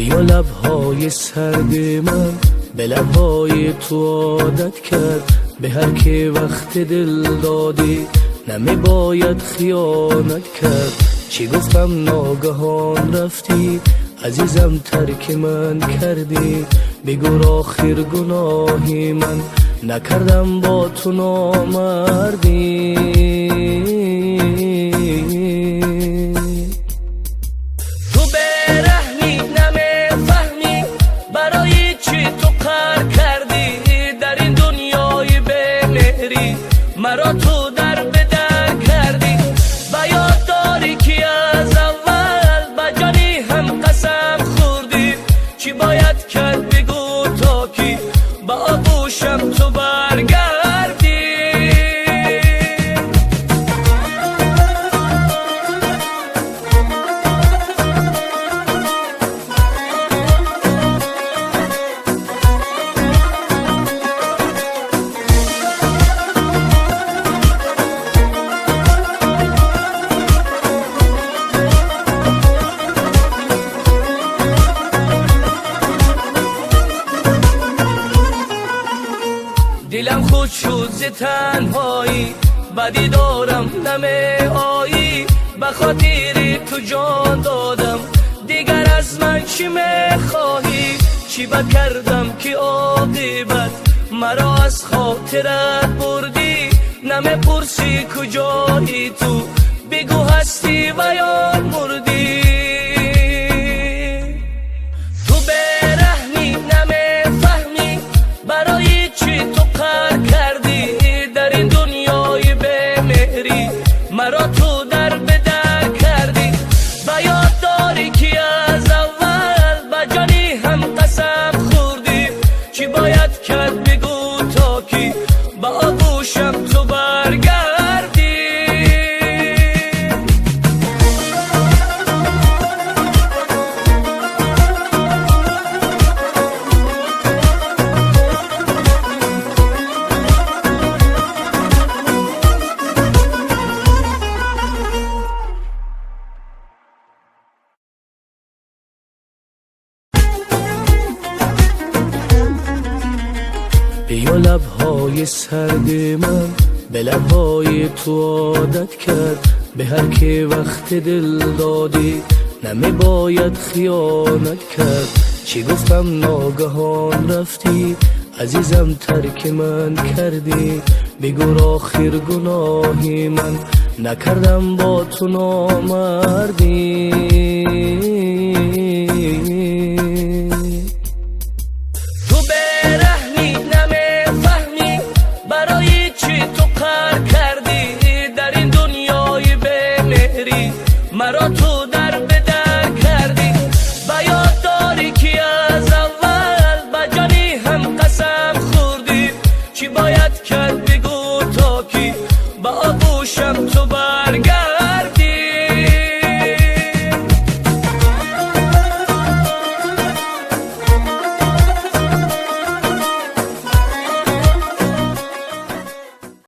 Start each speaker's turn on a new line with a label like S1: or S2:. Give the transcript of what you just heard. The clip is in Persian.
S1: بیا لبهای سرد من به لبهای تو عادت کرد، به هر که وقت دل دادی نمی باید خیانت کرد. چی گفتم ناگهان رفتی، عزیزم ترک من کردی. بگو آخر گناهی من نکردم با تو نامردی.
S2: تو برهنی نمیفهمی برای چی تو قهر کردی. در این دنیای به مهری مرا تو در بدر کردی. و یاد داری که از اول با جانی هم قسم خوردی. چی باید کرد بگو تا کی با آغوشم تو برگردی. دلم خود شد ز تنهایی، بدی دارم نمی آیی. به خاطر تو جان دادم، دیگر از من چی میخواهی؟ چی بکردم که عاقبت مرا از خاطرت بردی؟ نمیپرسی کجایی تو، بگو هستی و یا مردی. تو برهنی نمیفهمی برای چی تو قهر کردی. در این دنیای به مهری مرا تو در بدر کردی. و یاد داری که از اول با جانی هم قسم خوردی. چی باید کرد بگو تا کی با آغوشم تو برگردی.
S1: بیا لبهای سرد من به لبهای تو عادت کرد، به هر که وقت دل دادی نمی باید خیانت کرد. چی گفتم ناگهان رفتی، عزیزم ترک من کردی. بگو آخر گناهی من نکردم با تو نامردی.